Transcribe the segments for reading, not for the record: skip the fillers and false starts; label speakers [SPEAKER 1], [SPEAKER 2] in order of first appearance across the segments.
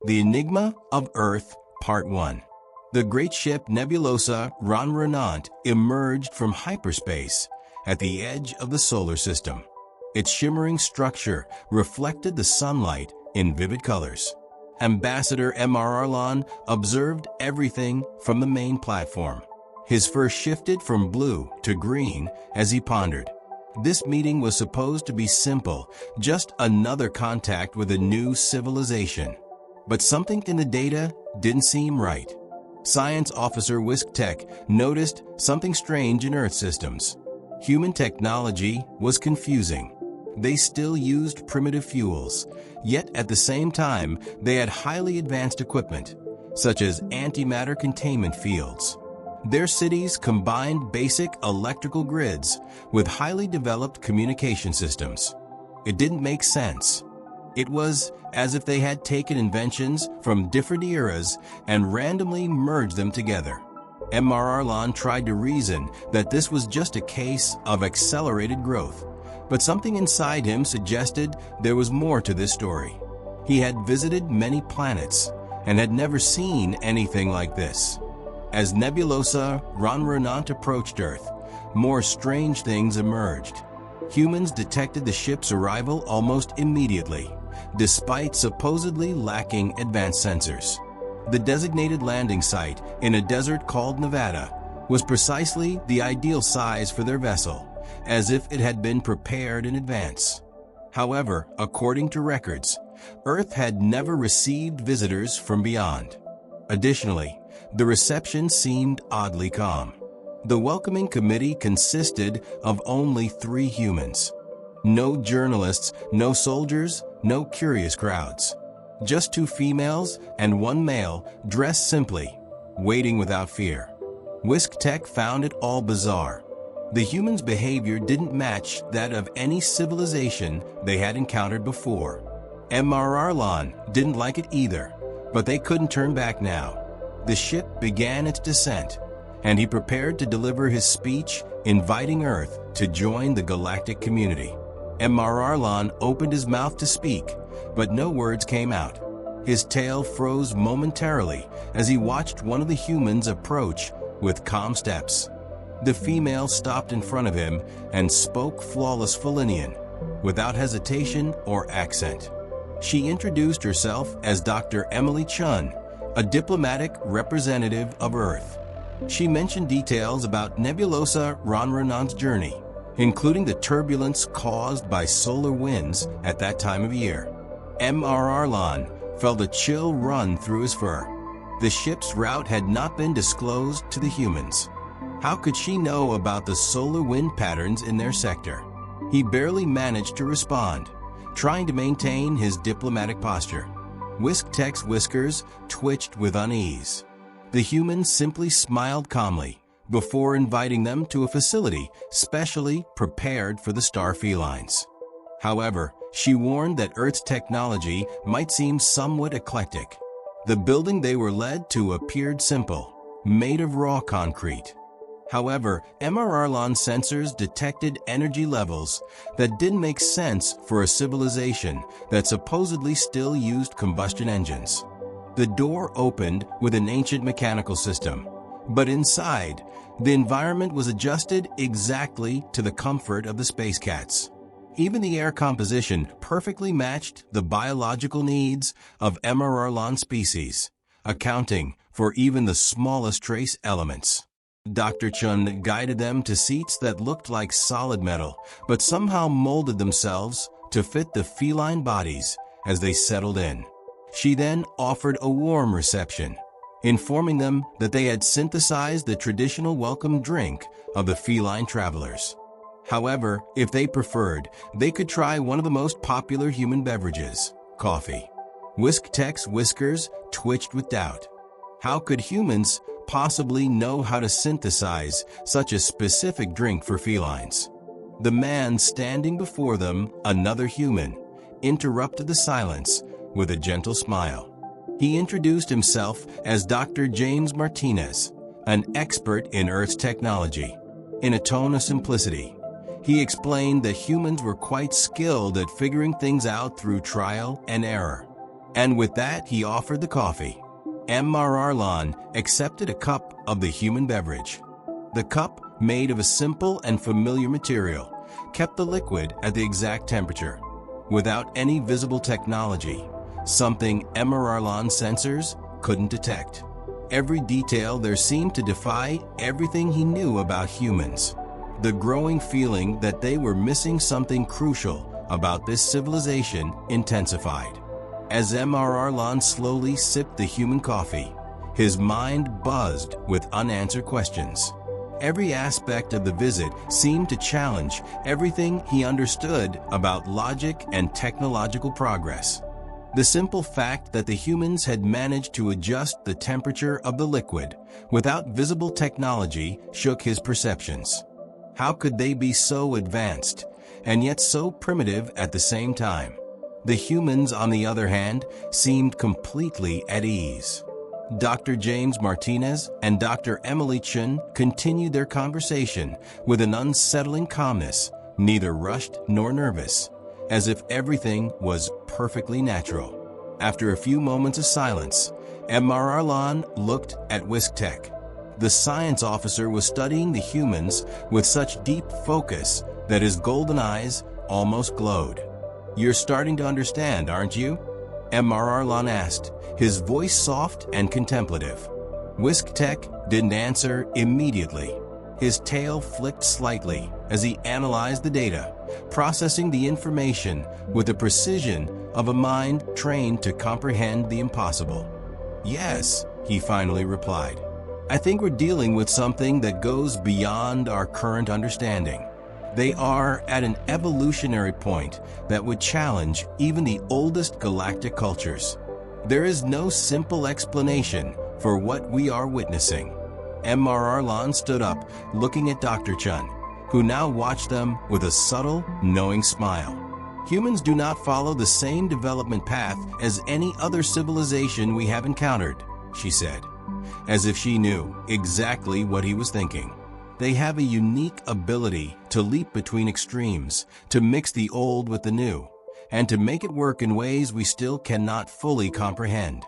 [SPEAKER 1] The Enigma of Earth, Part 1. The great ship Nebulosa Ronronante emerged from hyperspace at the edge of the solar system. Its shimmering structure reflected the sunlight in vivid colors. Ambassador MRRLon observed everything from the main platform. His fur shifted from blue to green as he pondered. This meeting was supposed to be simple, just another contact with a new civilization. But something in the data didn't seem right. Science Officer Eclectic noticed something strange in Earth systems. Human technology was confusing. They still used primitive fuels, yet at the same time they had highly advanced equipment, such as antimatter containment fields. Their cities combined basic electrical grids with highly developed communication systems. It didn't make sense. It was as if they had taken inventions from different eras and randomly merged them together. MRRLon tried to reason that this was just a case of accelerated growth, but something inside him suggested there was more to this story. He had visited many planets and had never seen anything like this. As Nebulosa Ronronante approached Earth, more strange things emerged. Humans detected the ship's arrival almost immediately, despite supposedly lacking advanced sensors. The designated landing site in a desert called Nevada was precisely the ideal size for their vessel, as if it had been prepared in advance. However, according to records, Earth had never received visitors from beyond. Additionally, the reception seemed oddly calm. The welcoming committee consisted of only 3 humans. No journalists, no soldiers, no curious crowds. Just 2 females and 1 male dressed simply, waiting without fear. Eclectic found it all bizarre. The humans' behavior didn't match that of any civilization they had encountered before. MRRLon didn't like it either, but they couldn't turn back now. The ship began its descent, and he prepared to deliver his speech inviting Earth to join the galactic community. MRRLon opened his mouth to speak, but no words came out. His tail froze momentarily as he watched one of the humans approach with calm steps. The female stopped in front of him and spoke flawless Felinian, without hesitation or accent. She introduced herself as Dr. Emily Chen, a diplomatic representative of Earth. She mentioned details about Nebulosa Ronronante's journey, including the turbulence caused by solar winds at that time of year. MRRLon felt a chill run through his fur. The ship's route had not been disclosed to the humans. How could she know about the solar wind patterns in their sector? He barely managed to respond, trying to maintain his diplomatic posture. Eclectic's whiskers twitched with unease. The human simply smiled calmly before inviting them to a facility specially prepared for the star felines. However, she warned that Earth's technology might seem somewhat eclectic. The building they were led to appeared simple, made of raw concrete. However, MRRLon sensors detected energy levels that didn't make sense for a civilization that supposedly still used combustion engines. The door opened with an ancient mechanical system, but inside, the environment was adjusted exactly to the comfort of the space cats. Even the air composition perfectly matched the biological needs of MRRLon species, accounting for even the smallest trace elements. Dr. Chen guided them to seats that looked like solid metal, but somehow molded themselves to fit the feline bodies as they settled in. She then offered a warm reception, informing them that they had synthesized the traditional welcome drink of the feline travelers. However, if they preferred, they could try one of the most popular human beverages, coffee. Eclectic's whiskers twitched with doubt. How could humans possibly know how to synthesize such a specific drink for felines? The man standing before them, another human, interrupted the silence with a gentle smile. He introduced himself as Dr. James Martinez, an expert in Earth's technology. In a tone of simplicity, he explained that humans were quite skilled at figuring things out through trial and error. And with that, he offered the coffee. MRR accepted a cup of the human beverage. The cup, made of a simple and familiar material, kept the liquid at the exact temperature, without any visible technology, something MRR sensors couldn't detect. Every detail there seemed to defy everything he knew about humans. The growing feeling that they were missing something crucial about this civilization intensified. As MRR slowly sipped the human coffee, his mind buzzed with unanswered questions. Every aspect of the visit seemed to challenge everything he understood about logic and technological progress. The simple fact that the humans had managed to adjust the temperature of the liquid without visible technology shook his perceptions. How could they be so advanced and yet so primitive at the same time? The humans, on the other hand, seemed completely at ease. Dr. James Martinez and Dr. Emily Chen continued their conversation with an unsettling calmness, neither rushed nor nervous, as if everything was perfectly natural. After a few moments of silence, MRR looked at Eclectic. The science officer was studying the humans with such deep focus that his golden eyes almost glowed. "You're starting to understand, aren't you?" MRR asked, his voice soft and contemplative. Eclectic didn't answer immediately. His tail flicked slightly as he analyzed the data, processing the information with the precision of a mind trained to comprehend the impossible. "Yes," he finally replied. "I think we're dealing with something that goes beyond our current understanding. They are at an evolutionary point that would challenge even the oldest galactic cultures. There is no simple explanation for what we are witnessing." MRR stood up, looking at Dr. Chen, who now watched them with a subtle, knowing smile. "Humans do not follow the same development path as any other civilization we have encountered," she said, as if she knew exactly what he was thinking. "They have a unique ability to leap between extremes, to mix the old with the new, and to make it work in ways we still cannot fully comprehend."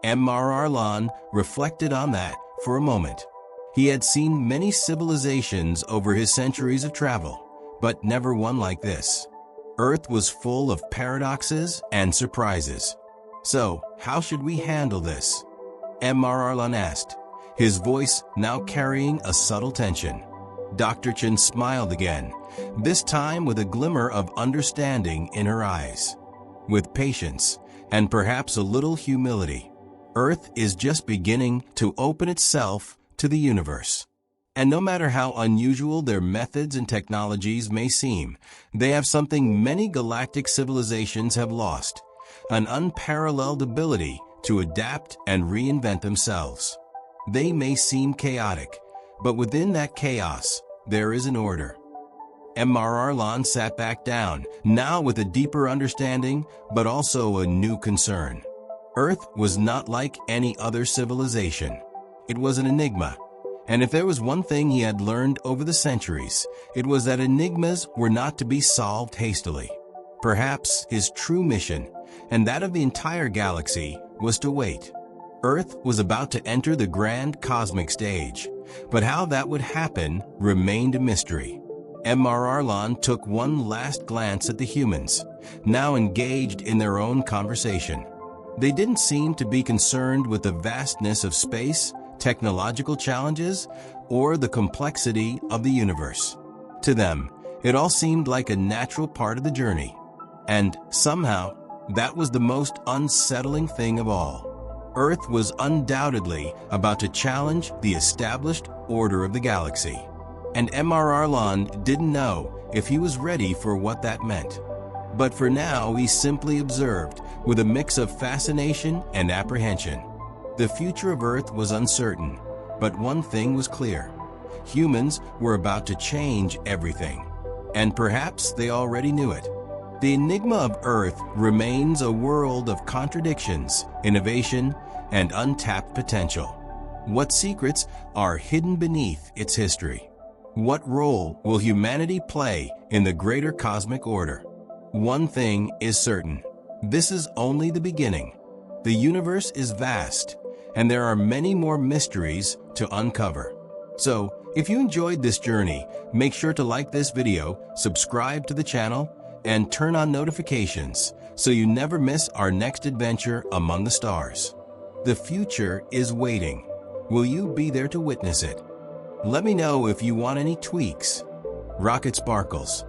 [SPEAKER 1] MRR reflected on that for a moment. He had seen many civilizations over his centuries of travel, but never one like this. Earth was full of paradoxes and surprises. "So, how should we handle this?" MRR asked, his voice now carrying a subtle tension. Dr. Chen smiled again, this time with a glimmer of understanding in her eyes. "With patience, and perhaps a little humility. Earth is just beginning to open itself to the universe. And no matter how unusual their methods and technologies may seem, they have something many galactic civilizations have lost, an unparalleled ability to adapt and reinvent themselves. They may seem chaotic, but within that chaos, there is an order." MRR sat back down, now with a deeper understanding, but also a new concern. Earth was not like any other civilization. It was an enigma. And if there was one thing he had learned over the centuries, it was that enigmas were not to be solved hastily. Perhaps his true mission, and that of the entire galaxy, was to wait. Earth was about to enter the grand cosmic stage, but how that would happen remained a mystery. MRR took one last glance at the humans, now engaged in their own conversation. They didn't seem to be concerned with the vastness of space, technological challenges, or the complexity of the universe. To them, it all seemed like a natural part of the journey. And somehow, that was the most unsettling thing of all. Earth was undoubtedly about to challenge the established order of the galaxy. And MRR didn't know if he was ready for what that meant. But for now, he simply observed with a mix of fascination and apprehension. The future of Earth was uncertain, but one thing was clear. Humans were about to change everything. And perhaps they already knew it. The Enigma of Earth remains a world of contradictions, innovation, and untapped potential. What secrets are hidden beneath its history? What role will humanity play in the greater cosmic order? One thing is certain. This is only the beginning. The universe is vast, and there are many more mysteries to uncover. So, if you enjoyed this journey, make sure to like this video, subscribe to the channel, and turn on notifications so you never miss our next adventure among the stars. The future is waiting. Will you be there to witness it? Let me know if you want any tweaks. Rocket Sparkles.